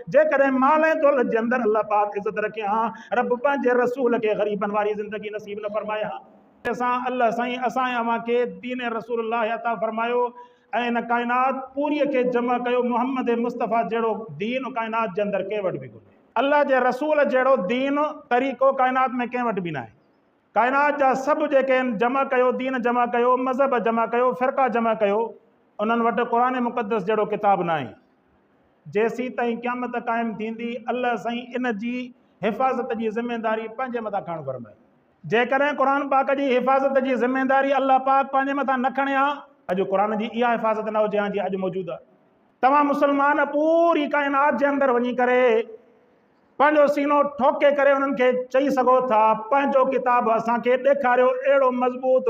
जेकॾहिं माल ऐं दौलत जे अंदरि अल्लाह पाक इज़त रखे हां, रब पंहिंजे रसूल खे ग़रीबनि वारी ज़िंदगी नसीब न फरमाए हां। असां अल्लाह साईं असां अव्हांखे दीन रसूलुल्लाह अता फरमायो ऐं इन काइनात पूरीअ खे जमा कयो। मुहम्मद मुस्तफ़ा जहिड़ो दीन काइनात जे अंदरि कंहिं वटि बि कोन्हे। अल्लाह जे रसूल जहिड़ो दीन तरीक़ो काइनात में कंहिं वटि बि न आहे। काइनात जा सभु जेके आहिनि जमा कयो, दीन जमा कयो, मज़हब जमा कयो, फ़िरका जमा कयो, उन्हनि वटि क़ुरान मुक़दस जहिड़ो किताब न आहे। जेसीं ताईं क़यामत क़ाइमु थींदी अल्लाह साईं इन जी हिफ़ाज़त जी ज़िमेदारी पंहिंजे मथां खणणु फरमाए। जेकॾहिं क़ुरान पाक जी हिफ़ाज़त जी ज़िमेदारी अल्लाह पाक पंहिंजे मथां न खणे हा, अॼु क़ुरान जी इहा हिफ़ाज़त न हुजे हा जी अॼु मौजूदु आहे। तव्हां मुस्लमान पूरी काइनात जे अंदरि वञी करे पंहिंजो सीनो ठोके करे उन्हनि खे चई सघो था पंहिंजो किताब असांखे ॾेखारियो अहिड़ो मज़बूत,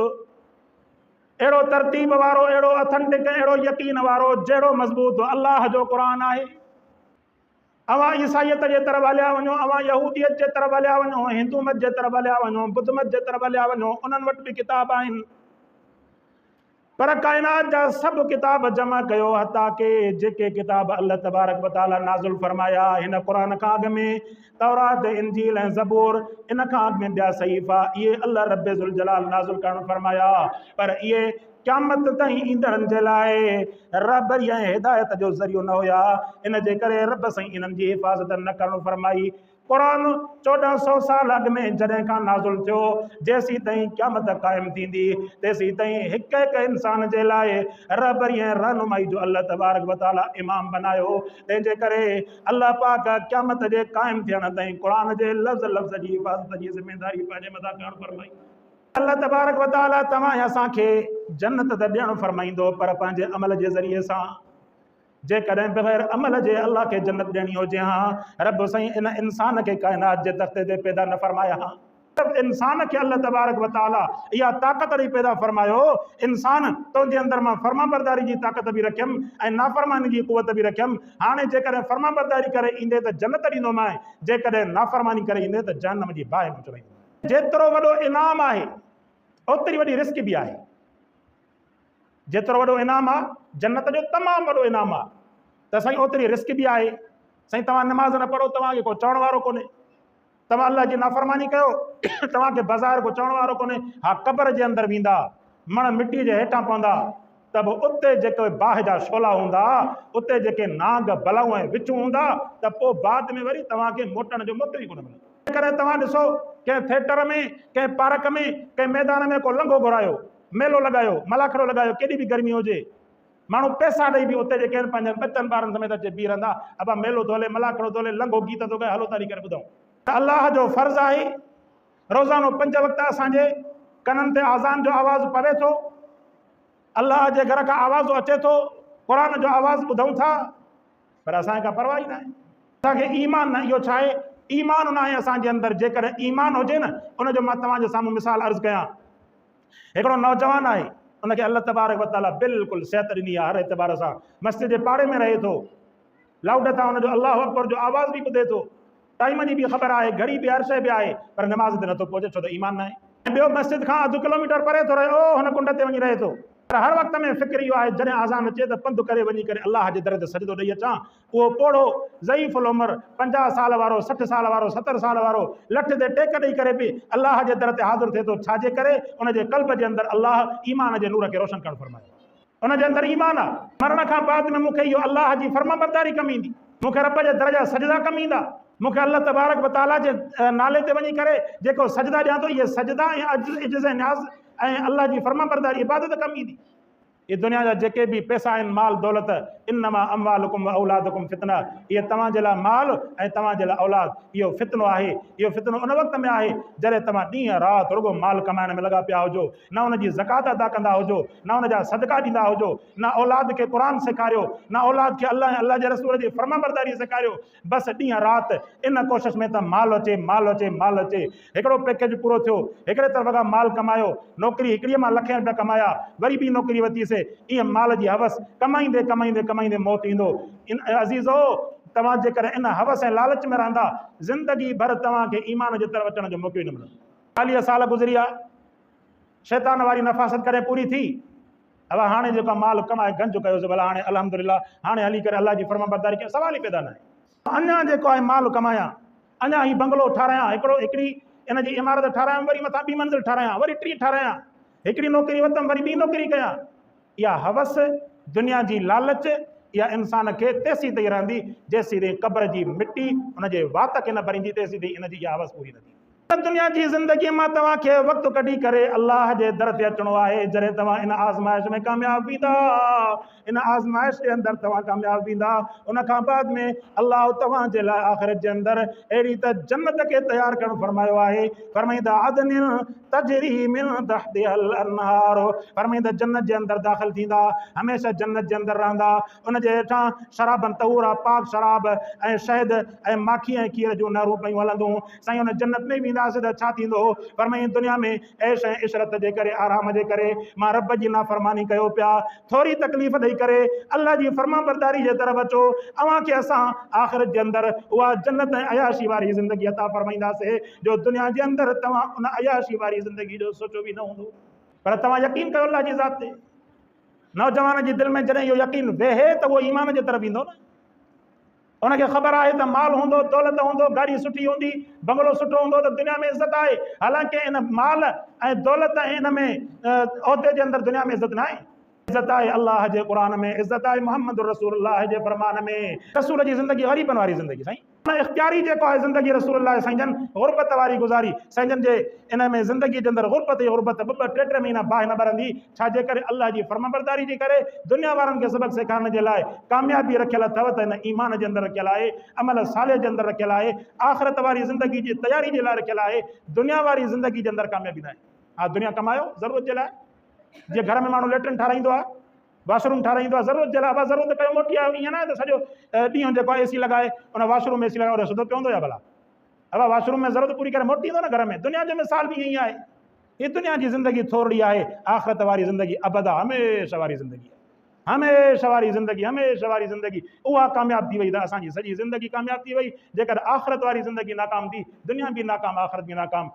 अहिड़ो तरतीब वारो, अहिड़ो अथेंटिक, अहिड़ो यकीन वारो जहिड़ो मज़बूत अल्लाह जो क़ुरान आहे। अवां ईसाइयत जे तरफ़ हलिया वञो, अवां यहूदियत जे तरफ़ हलिया वञो, हिंदू मत जे तरफ़ हलिया वञो, बुद्ध मत जे तरफ़ हलिया वञो, उन्हनि वटि बि किताब आहिनि। पर काइनात जा सभु किताब जमा कयो, हता के जेके किताब अल्लाह तबारक व तआला नाज़िल फरमाया हिन क़ुरान खां अॻु में तौरात, इंजील ऐं ज़बूर, इन खां अॻु में ॿिया सहीफ़ा, इहे अल्लाह रब्बे ज़ुल जलाल नाज़िल करणु फरमाया। पर इहे क़यामत ताईं ईंदड़नि जे लाइ रहबरी ऐं हिदायत जो ज़रियो न हुया। इन जे करे रब साईं इन्हनि जी हिफ़ाज़त न करणु फरमाई। क़ुरान 1400 साल अॻु में जॾहिं खां नाज़िल थियो, जेसीं ताईं क़यामत क़ाइमु थींदी तेसीं ताईं हिकु हिकु इंसान जे लाइ रहबरी ऐं रहनुमाई जो अल्लाह तबारक व तआला इमाम बनायो। तंहिंजे करे अल्लाह पाक क़यामत जे क़ाइमु थियण ताईं क़ुरान जे लफ़्ज़ लफ़्ज़ जी हिफ़ाज़त जी ज़िमेदारी पंहिंजे मथां खणणु फरमाई। अल्लाह तबारक व तआला तव्हां असांखे जन्नत त ॾियणु फरमाईंदो, पर पंहिंजे अमल जे ज़रिए सां। जेकॾहिं बग़ैर अमल जे अल्लाह खे जन्नत ॾियणी हुजे हा, रब साईं इन इंसान खे काइनात जे तख़्ते ते पैदा न फरमाया हा। इंसान खे अल्लाह तबारक व तआला इहा ताक़त ॾेई पैदा फरमायो, इंसान तुंहिंजे अंदरि मां फर्माबरदारी जी ताक़त बि रखियमि ऐं नाफ़रमानी जी कुवत बि रखियमि। हाणे जेकॾहिं फर्माबरदारी करे ईंदे त जन्नत ॾींदोमांइ, जेकॾहिं नाफ़रमानी करे ईंदे त जहन्नम जी बाहि में चढ़ाईंदोमांइ। जेतिरो वॾो इनाम आहे ओतिरी वॾी रिस्क बि आहे। जेतिरो वॾो इनाम आहे, जन्नत जो तमामु वॾो इनाम आहे, त साईं ओतिरी रिस्क बि आहे। साईं तव्हां नमाज़ न पढ़ो, तव्हांखे को चवण वारो कोन्हे। तव्हां अल्लाह जी नाफ़रमानी कयो, तव्हांखे बाज़ारि को चवण वारो कोन्हे। हा, क़बर जे अंदरि वेंदा, मण मिटीअ जे हेठां पवंदा, त बि उते जेके बाहि जा शोला हूंदा, उते जेके नांग बलाऊं ऐं विचूं हूंदा, त पोइ बाद में वरी तव्हांखे मोटण जो मौक़ो ई कोन मिलंदो। जेकॾहिं तव्हां ॾिसो कंहिं थिएटर में, कंहिं पार्क में, कंहिं मैदान में को लंघो घुरायो, मेलो लॻायो, मलाखड़ो लॻायो, केॾी बि गर्मी हुजे, माण्हू पैसा ॾेई बि उते जेके आहिनि पंहिंजनि बचनि ॿारनि समेत अचे बीह रहंदा, अबा मेलो थो हले, मलाखड़ो थो हले, लंघो गीत थो ॻाए, हलो तारी करे ॿुधूं। त अल्लाह जो फ़र्ज़ु आहे रोज़ानो 5 वक़्त असांजे कननि ते आज़ान जो आवाज़ु पवे थो, अल्लाह जे घर खां आवाज़ु अचे थो, क़ुरान जो आवाज़ु ॿुधूं था, पर असांखे का परवाह ई न आहे। असांखे ईमान न, इहो छा आहे, ईमान न आहे असांजे अंदरि। जेकॾहिं ईमान हुजे न, उनजो मां तव्हांजे साम्हूं मिसाल अर्ज़ु कयां। हिकिड़ो नौजवान आहे, उनखे अल्लाह तबारक व तआला बिल्कुलु सिहत ॾिनी आहे, हर एतबार सां मस्जिद जे पाड़े में रहे थो, लाउड तां हुनजो अल्लाहु अकबर जो आवाज़ बि ॿुधे थो, टाइम जी बि ख़बर आहे, घड़ी बि हर शइ बि आहे, पर नमाज़ ते नथो पहुचे, छो त ईमान न आहे। ऐं ॿियो मस्जिद खां 2 किलोमीटर परे थो रहे, ओ हुन कुंड ते वञी रहे थो, पर हर वक़्त में फ़िक्र इहो आहे जॾहिं आज़ान अचे त पंधु करे वञी करे अल्लाह जे दर ते सजदो ॾेई अचां। उहो पोड़ो ज़ईफ़ुल उमिरि 50 साल वारो, 60 साल वारो, 70 साल वारो लठ ते टेक ॾेई करे बि अल्लाह जे दर ते हाज़िर थिए थो, छाजे करे उनजे क़ल्ब जे अंदरि अल्लाह ईमान जे नूर खे रोशन करणु फरमायो। उनजे अंदरि ईमान आहे। मरण खां बाद में मूंखे इहो अल्लाह जी फर्माबरदारी कमु ईंदी, मूंखे रब जे दर जा सजदा कमु ईंदा, मूंखे अल्लाह तबारक व तआला जे नाले ते वञी करे जेको सजदा ॾियां थो, इहे सजदा ऐं इज्ज़त ऐं न्याज़ ऐं अल्लाह जी फर्माबरदारी इबादत कमु ईंदी। ये दुनिया जा जेके भी पैसा आहिनि, माल दौलत, इन्नमा अम्वालुकुम व औलादुकुम फितना, ये तव्हांजे लाइ माल ऐं तव्हांजे लाइ औलाद इहो फितनो आहे। इहो फितनो उन वक़्त में आहे जॾहिं तव्हां ॾींहं राति रुगो माल कमाइण में लॻा पिया हुजो, न उनजी ज़कात अदा कंदा हुजो, न उनजा सदका ॾींदा हुजो, न औलाद खे क़ुरान सेखारियो, न औलाद खे अल्लाह ऐं अल्लाह जे रसूल जी फर्माबरदारी सेखारियो, बसि ॾींहं राति इन कोशिशि में त माल अचे, माल अचे, माल अचे। हिकिड़ो पैकेज पूरो थियो, हिकिड़े तरफ़ खां माल कमायो, नौकिरी हिकिड़ीअ मां लख रुपया कमाया, वरी ॿी नौकिरी वरितीसीं, ईअं माल जी हवस कमाईंदे कमाईंदे कमाईंदे मौत ईंदो। इन अज़ीज़ो, तव्हां जेकर इन हवस ऐं लालच में रहंदा, ज़िंदगी भर तव्हांखे ईमान जे तरफ़ अचण जो मौक़ो ई न मिलंदो। 40 साल गुज़री विया, शैतान वारी नफ़ासत करे पूरी थी, अब हाणे जेका माल कमाए गंज कयोसीं, भला हाणे अल्हम्दुलिल्लाह हाणे हली करे अल्लाह जी फर्माबरदारी कयो, सवाल ई पैदा न आहे। अञा जेको आहे माल कमायां, अञा ही बंगलो ठारायां, हिकिड़ी इन जी इमारत ठारायां, वरी मथां ॿी मंज़िल ठारायां, वरी टी ठारायां, हिकिड़ी नौकिरी वरितमि वरी ॿी नौकिरी कयां। इहा हवस, दुनिया जी लालच, इहा इंसान खे तेसीं ताईं रहंदी जेसीं ताईं क़ब्र जी मिटी हुनजे वात खे न भरींदी, तेसीं ताईं इन जी इहा हवस पूरी न थींदी। दुनिया जी ज़िंदगी मां तव्हांखे वक़्तु कढी करे अल्लाह जे दर ते अचिणो आहे। जॾहिं तव्हां इन आज़माइश में कामयाब थींदा, इन आज़माइश जे अंदरि तव्हां कामयाब थींदा, उन खां बाद में अल्लाह तव्हांजे लाइ आख़िरत जे अंदरि अहिड़ी त जन्नत खे तयारु करणु फरमायो आहे। फरमाईंदा अदनिन तजरी मिन तहतिहल अनहार, फरमाईंदा जन्नत जे अंदरि दाख़िल थींदा, हमेशह जन्नत जे अंदरि रहंदा। उन जे हेठां शराबन तहूरा, पाक शराब ऐं शहद ऐं माखी ऐं खीर जूं नहरूं पयूं हलंदियूं। साईं उन जन्नत में वेंदासीं त छा थींदो? फरमाईं दुनिया में ऐश ऐं इशरत जे करे, आराम जे करे मां रब जी नाफ़रमानी कयो पिया, थोरी तकलीफ़ ॾेई करे अल्लाह जी फरमाबरदारी जे तरफ़ अचो, अव्हांखे असां आख़िरत जे अंदरि उहा जन्नत ऐं अयाशी वारी ज़िंदगी अता फरमाईंदासीं जो दुनिया जे अंदरि तव्हां उन अयाशी वारी ज़िंदगी जो सोचो बि न हूंदो। पर तव्हां यकीन कयो अल्लाह जी ज़ात ते। नौजवान जे दिलि में जॾहिं इहो यकीन वेहे त उहो ईमान जे तरफ़ ईंदो न। उनखे ख़बर आहे त माल हूंदो, दौलत हूंदो, गाड़ी सुठी हूंदी, बंगलो सुठो हूंदो त दुनिया में इज़त आहे। हालांकि इन माल ऐं दौलत ऐं इन में उहिदे जे अंदरि दुनिया में इज़त न आहे। इज़त आहे अल्लाह जे क़ुरान में, इज़त आहे मोहम्मद रसूलुल्लाह जे फरमान में। रसूल जी ज़िंदगी ग़रीबन वारी ज़िंदगी साईं, इख़्तियारी जेको आहे ज़िंदगी रसूलुल्लाह साईं जन ग़ुरबत वारी गुज़ारी। साईं जन जे इन में ज़िंदगी जे अंदरि ग़ुरबत ई ग़ुरबत, ॿ टे महीना बाहि न भरंदी। छा जे करे अल्लाह जी फरमाबरदारी जे करे दुनिया वारनि खे सबक़ सेखारण जे लाइ कामयाबी रखियल अथव त इन ईमान जे अंदरि रखियल आहे, अमल साले जे अंदरि रखियल आहे, आख़िरत वारी ज़िंदगी जी तयारी जे लाइ रखियल आहे। दुनिया वारी ज़िंदगी जे अंदरि कामयाबी न आहे। हा दुनिया कमायो ज़रूरत जे लाइ, जीअं घर में माण्हू लेट्रिन ठाराईंदो आहे, वाशरूम ठाराईंदो आहे ज़रूरत जे लाइ, अब ज़रूरत कयो मोटी आहे, ईअं न आहे त सॼो ॾींहुं जेको आहे एसी लॻाए उन वाशरूम में एसी लॻाए सिधो पवंदो या भला। अब वाशरूम में ज़रूरत पूरी करे मोटी ईंदो न घर में। दुनिया जो मिसाल बि ईअं ई आहे। हीअ दुनिया जी ज़िंदगी थोरी आहे, आख़िरत वारी ज़िंदगी अबदा हमेशह वारी ज़िंदगी आहे। हमेशह वारी ज़िंदगी, हमेशह वारी ज़िंदगी उहा कामयाब थी वई त असांजी सॼी ज़िंदगी कामयाब थी वई। जेकर आख़िरत वारी ज़िंदगी नाकाम थी, दुनिया बि नाकाम, आख़िरत बि नाकाम।